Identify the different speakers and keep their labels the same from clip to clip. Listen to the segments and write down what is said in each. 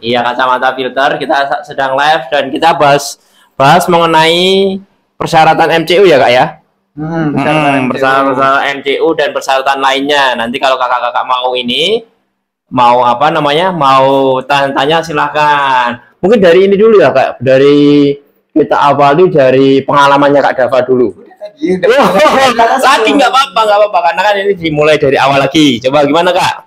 Speaker 1: Iya, kacamata filter. Kita sedang live dan kita bahas mengenai persyaratan MCU ya, Kak ya. Persyaratan MCU dan persyaratan lainnya. Nanti kalau kakak-kakak mau apa namanya, mau tanya-tanya silahkan. Mungkin dari ini dulu ya, Kak. Kita awali dari pengalamannya Kak Dava dulu. Lagi nggak apa-apa, karena kan ini dimulai dari awal lagi. Coba gimana Kak?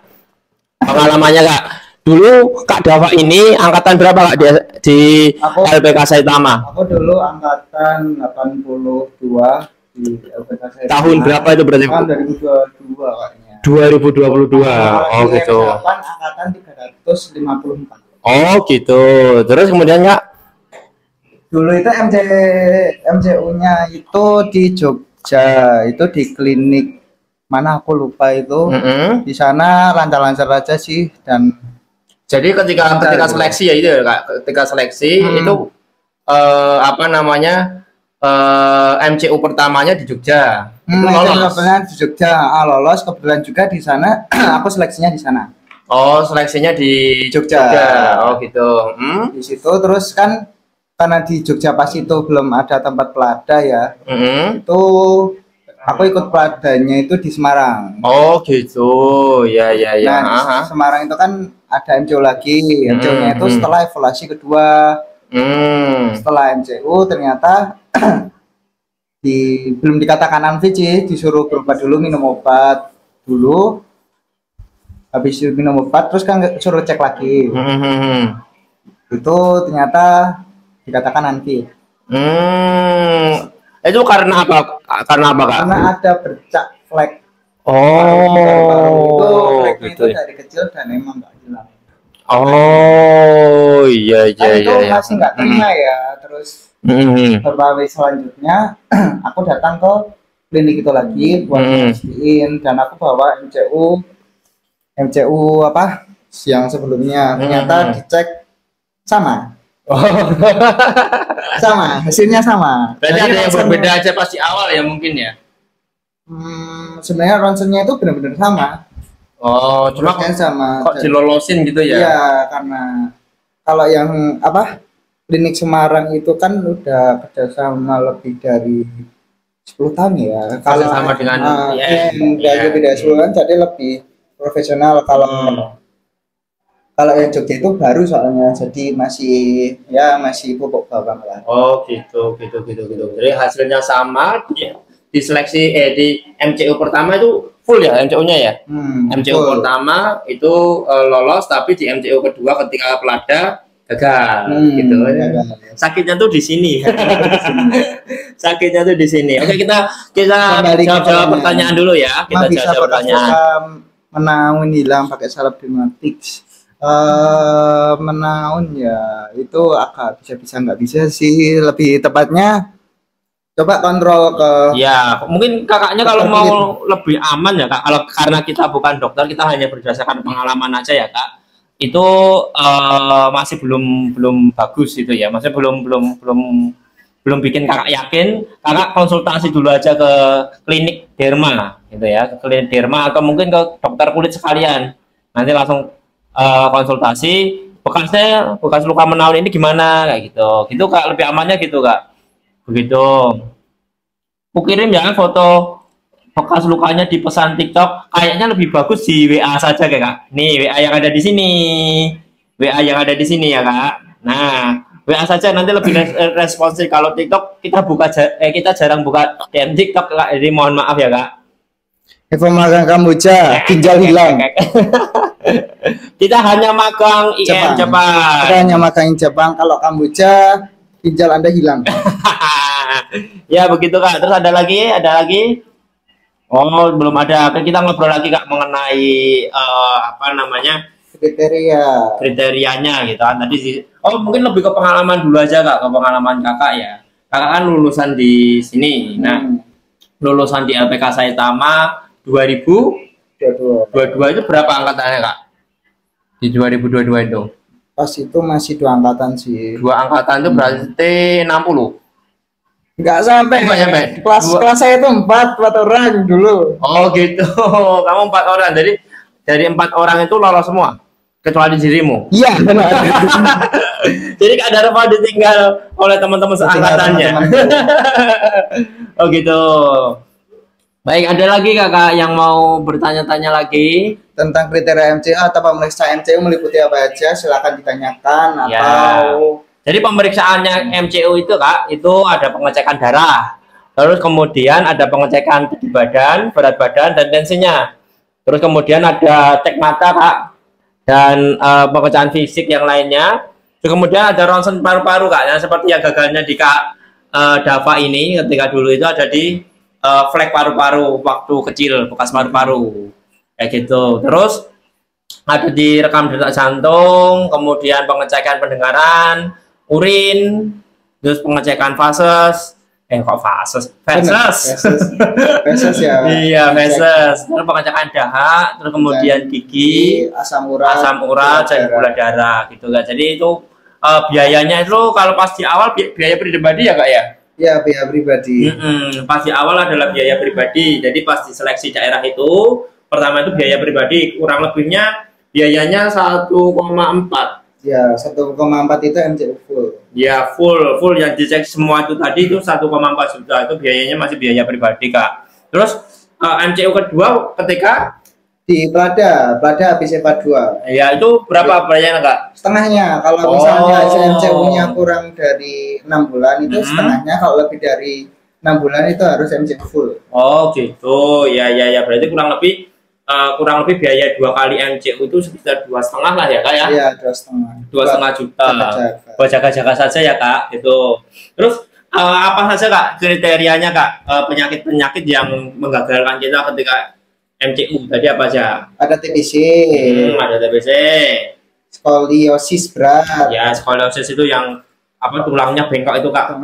Speaker 1: Pengalamannya Kak. Dulu Kak Dava ini angkatan berapa Kak di LPK Saitama?
Speaker 2: Aku dulu angkatan 82 di LPK Saitama.
Speaker 1: Tahun berapa itu berarti?
Speaker 2: Tahun 2022 kayaknya.
Speaker 1: 2022. Oh gitu.
Speaker 2: Angkatan 354.
Speaker 1: Oh gitu. Terus kemudian Kak?
Speaker 2: Dulu itu MCU-nya itu di Jogja, itu di klinik mana aku lupa itu. Di sana lancar-lancar aja sih. Dan
Speaker 1: jadi ketika seleksi ya itu ya Kak, ketika seleksi itu apa namanya MCU pertamanya di Jogja. Itu lolos.
Speaker 2: Di Jogja, lolos kebetulan juga di sana. Aku seleksinya di sana.
Speaker 1: Oh, seleksinya di Jogja. Oh gitu.
Speaker 2: Di situ terus kan karena di Jogja pas itu belum ada tempat pelada ya. Itu aku ikut peladanya itu di Semarang.
Speaker 1: Oh gitu. Ya.
Speaker 2: Nah, di Semarang itu kan ada MCU lagi. MCU-nya itu setelah evaluasi kedua. Setelah MCU ternyata belum dikatakan unfit, disuruh berobat dulu, minum obat dulu. Habis minum obat terus kan suruh cek lagi. Itu ternyata dikatakan unfit.
Speaker 1: Itu karena apa? Karena apa Kak?
Speaker 2: Karena ada bercak flek.
Speaker 1: Oh,
Speaker 2: itu dari kecil dan emang nggak hilang.
Speaker 1: Oh, iya.
Speaker 2: Itu masih nggak terima ya. Terus beberapa selanjutnya aku datang ke klinik itu lagi buat mastiin, dan aku bawa MCU apa yang sebelumnya. Ternyata dicek sama. Sama, hasilnya sama.
Speaker 1: Berarti ada yang berbeda aja pasti awal ya mungkin ya.
Speaker 2: Sebenarnya ronsennya itu benar-benar sama.
Speaker 1: Oh, cuma kok dilolosin gitu ya?
Speaker 2: Iya, karena kalau yang apa klinik Semarang itu kan udah kerjasama lebih dari 10 tahun ya.
Speaker 1: Kalau sama dengan
Speaker 2: lebih dari 10 tahun, jadi lebih profesional. Kalau yang Jogja itu baru soalnya, jadi masih pupuk bawang lah.
Speaker 1: Oh gitu. Jadi hasilnya sama di seleksi di MCU pertama itu full ya MCU-nya ya. MCU full. Pertama itu lolos, tapi di MCU kedua ketika pelada gagal gitu. Sakitnya tuh di sini. Sakitnya tuh di sini. Oke, kita jawab pertanyaan dulu ya. Kita jawab pertanyaan.
Speaker 2: Menaun hilang pakai salep Dermatix. Menaun ya itu agak bisa nggak bisa sih, lebih tepatnya coba kontrol ke
Speaker 1: ya mungkin kakaknya kalau mau lebih aman ya Kak, kalau karena kita bukan dokter, kita hanya berdasarkan pengalaman aja ya Kak, itu masih belum bagus itu ya, maksudnya belum bikin kakak yakin. Kakak konsultasi dulu aja ke klinik derma gitu ya, ke klinik derma atau mungkin ke dokter kulit sekalian, nanti langsung konsultasi bekas luka menaun ini gimana kayak gitu Kak, lebih amannya gitu Kak. Begitu. Aku kirim ya foto bekas lukanya di pesan TikTok, kayaknya lebih bagus di WA saja kayak Kak. Nih WA yang ada di sini ya Kak. Nah WA saja nanti lebih responsif. Kalau TikTok kita jarang buka DM TikTok Kak, jadi mohon maaf ya Kak.
Speaker 2: Evo magang kamboja, ginjal hilang.
Speaker 1: Kita hanya magang IM Jepang.
Speaker 2: Kita hanya magang Jepang. Kalau Kamboja, ginjal Anda hilang.
Speaker 1: Ya begitu Kak. Terus ada lagi? Oh belum ada. Kita ngobrol lagi Kak mengenai apa namanya kriterianya gitu kan. Mungkin lebih ke pengalaman dulu aja Kak, ke pengalaman kakak ya. Kakak kan lulusan di sini. Nah lulusan di LPK Saitama 2022 itu berapa angkatannya Kak? Di 2022 itu?
Speaker 2: Pas itu masih 2 angkatan sih.
Speaker 1: 2 angkatan itu berarti 60?
Speaker 2: Enggak sampai. Kelas saya itu 4 orang dulu.
Speaker 1: Oh gitu. Kamu 4 orang. Jadi dari 4 orang itu lolos semua? kecuali dirimu.
Speaker 2: Iya, benar.
Speaker 1: Jadi Kak Darva ditinggal oleh teman-teman seangkatannya. Oh gitu. Baik, ada lagi kakak yang mau bertanya-tanya lagi
Speaker 2: Tentang kriteria MCU atau pemeriksaan MCU meliputi apa aja? Silakan ditanyakan
Speaker 1: ya.
Speaker 2: atau
Speaker 1: Jadi pemeriksaannya MCU itu kak, itu ada pengecekan darah, terus kemudian ada pengecekan tinggi badan, berat badan, dan tensinya. Terus kemudian ada cek mata kak, dan pengecekan fisik yang lainnya. Terus kemudian ada ronsen paru-paru kak, yang seperti yang gagalnya di Kak Dava ini ketika dulu itu ada di flek paru-paru waktu kecil, bekas paru-paru kayak gitu. Terus ada di rekam detak jantung, kemudian pengecekan pendengaran, urin, terus pengecekan fases, feses
Speaker 2: ya.
Speaker 1: Iya, feses. Terus pengecekan dahak, terus kemudian gigi,
Speaker 2: asam
Speaker 1: urat, dan gula darah gitu kan. Jadi itu biayanya itu kalau pas di awal biaya pribadi ya kak ya?
Speaker 2: Ya, biaya pribadi.
Speaker 1: Pas di awal adalah biaya pribadi. Jadi pas di seleksi daerah itu pertama itu biaya pribadi, kurang lebihnya biayanya 1,4.
Speaker 2: Ya, 1,4 itu MCU full.
Speaker 1: Ya, full yang dicek semua itu tadi itu 1,4 juta, itu biayanya masih biaya pribadi kak. Terus MCU kedua ketika
Speaker 2: di Plada habis EVA 2.
Speaker 1: Ya, itu berapa biayanya kak?
Speaker 2: Setengahnya. Kalau misalnya MCU-nya kurang dari 6 bulan itu setengahnya, kalau lebih dari 6 bulan itu harus MCU full.
Speaker 1: Oh gitu, ya berarti kurang lebih biaya 2 kali MCU itu sekitar 2,5 lah ya kak ya?
Speaker 2: Iya, 2,5.
Speaker 1: 2,5 juta. Buat jaga-jaga saja ya kak, gitu. Terus apa saja kak kriterianya kak penyakit-penyakit yang menggagalkan kita ketika MCU tadi apa aja?
Speaker 2: Ada TBC,
Speaker 1: ada TBC,
Speaker 2: skoliosis berat.
Speaker 1: Ya, skoliosis itu yang apa tulangnya bengkok itu kak.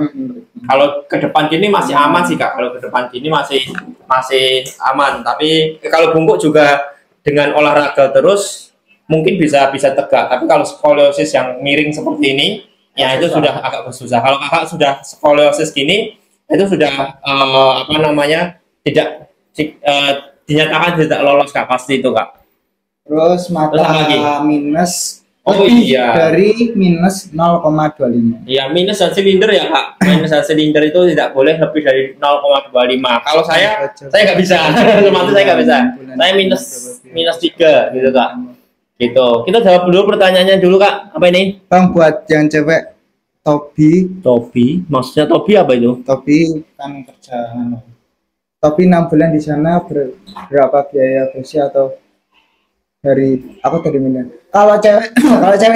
Speaker 1: Kalau ke depan gini masih aman sih kak. Kalau ke depan gini masih aman. Tapi kalau bungkuk juga dengan olahraga terus mungkin bisa tegak. Tapi kalau skoliosis yang miring seperti ini, ya itu sudah agak susah. Kalau kakak sudah skoliosis gini, itu sudah tidak dinyatakan tidak lolos kak, pasti itu kak.
Speaker 2: Terus mata minus
Speaker 1: dari
Speaker 2: minus 0,25.
Speaker 1: Iya, minus dan silinder ya kak. Minus dan silinder itu tidak boleh lebih dari 0,25. Kalau saya nggak bisa. Otomatis saya nggak bisa. Saya minus 3 gitu kak. Gitu. Kita jawab dulu pertanyaannya dulu kak. Apa ini?
Speaker 2: Bang, buat yang cewek Tobi,
Speaker 1: maksudnya Tobi apa itu?
Speaker 2: Tobi kan kerja. Tobi 6 bulan di sana berapa biaya bersih atau dari mana? Kalau cewek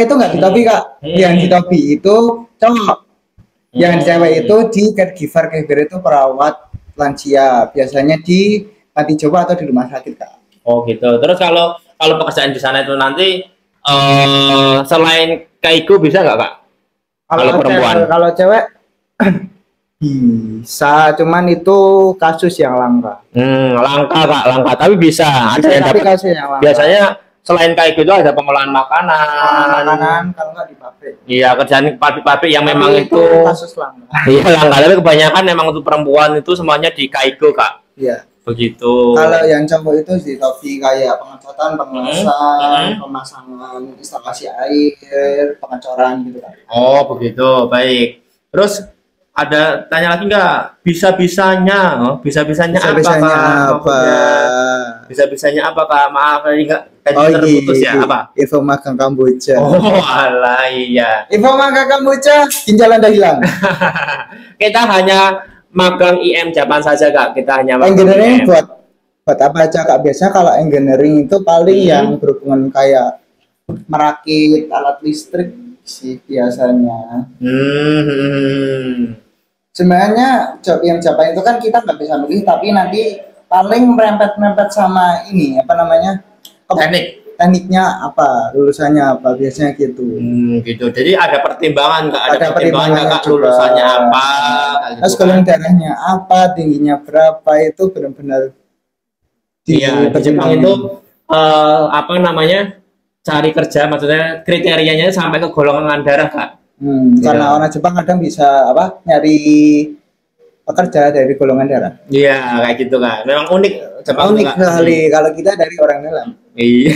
Speaker 2: itu nggak di Tobi kak. Yang di Tobi itu cowok. Yang cewek itu di caregiver itu perawat lansia. Biasanya di panti jompo atau di rumah sakit kak.
Speaker 1: Oh gitu. Terus kalau pekerjaan di sana itu nanti selain Kaigo bisa nggak kak? Kalau perempuan?
Speaker 2: Kalau cewek bisa, cuman itu kasus yang langka.
Speaker 1: Langka kak, langka. Tapi bisa. Ada yang dapat.
Speaker 2: Kasus yang langka.
Speaker 1: Biasanya selain kayak gitu ada pengolahan makanan
Speaker 2: kalau nggak di pabrik.
Speaker 1: Iya, kerjaan pabrik yang memang itu
Speaker 2: kasus langka.
Speaker 1: Iya, langka. Tapi kebanyakan memang untuk perempuan itu semuanya di Kaigo kak.
Speaker 2: Iya.
Speaker 1: Begitu.
Speaker 2: Kalau yang cowok itu di Tobi kayak pengecatan, pengelasan, pemasangan instalasi air, pengecoran gitu kan.
Speaker 1: Oh begitu, baik. Terus ada tanya lagi nggak? Bisa-bisanya apa kak? Maaf tadi nggak terputus ya apa?
Speaker 2: Info magang Kamboja.
Speaker 1: Oh alah iya.
Speaker 2: Info magang Kamboja, ginjal Anda hilang.
Speaker 1: Kita hanya magang IM Japan saja kak. Kita hanya magang
Speaker 2: engineering buat apa aja kak? Biasanya kalau engineering itu paling yang berhubungan kayak merakit alat listrik sih biasanya. Sebenarnya job yang Japan itu kan kita nggak bisa milih, tapi nanti paling merempet sama ini tekniknya apa, lulusannya apa, biasanya gitu.
Speaker 1: Gitu. Jadi ada pertimbangan nggak? Ada pertimbangan kak lulusannya apa?
Speaker 2: Terus golongan darahnya apa, tingginya berapa, itu benar-benar.
Speaker 1: Iya, di Jepang itu cari kerja, maksudnya kriterianya sampai ke golongan darah kak.
Speaker 2: Karena orang Jepang kadang bisa nyari pekerja dari golongan darah.
Speaker 1: Iya, kayak gitu kan. Memang unik.
Speaker 2: Jepang unik sekali. Kalau kita dari orang dalam.
Speaker 1: Iya.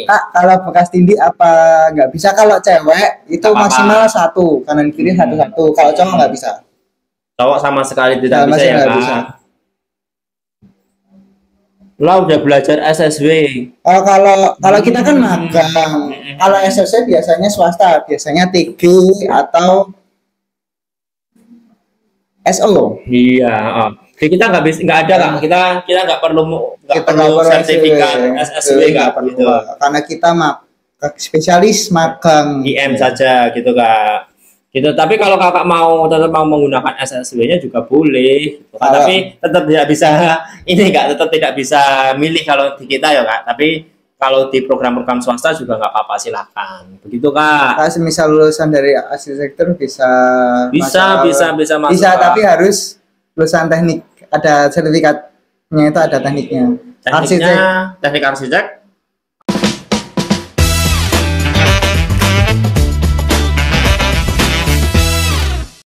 Speaker 2: Kak, kalau bekas tindik apa nggak bisa? Kalau cewek itu maksimal 1 kanan kiri 1-1. Kalau cowok nggak bisa.
Speaker 1: Cowok sama sekali tidak bisa ya, Kak.
Speaker 2: Bisa.
Speaker 1: Lah udah belajar SSW.
Speaker 2: Oh, kalau kita kan magang. Kalau SSW biasanya swasta, biasanya TG atau SO.
Speaker 1: Iya, jadi kita nggak ada Kak. Kita nggak perlu sertifikat SSW nggak perlu. Gitu.
Speaker 2: Karena kita spesialis magang
Speaker 1: IM saja gitu Kak. Gitu. Tapi kalau kakak tetap mau menggunakan SSW-nya juga boleh. Gitu. Tapi tetap tidak bisa tetap tidak bisa milih kalau di kita ya Kak. Tapi kalau di program-program swasta juga nggak apa-apa, silakan. Begitu Kak.
Speaker 2: Nah, misal lulusan dari arsitektur bisa
Speaker 1: masuk.
Speaker 2: Bisa, tapi harus lulusan teknik, ada sertifikatnya, itu ada tekniknya.
Speaker 1: Teknik arsitek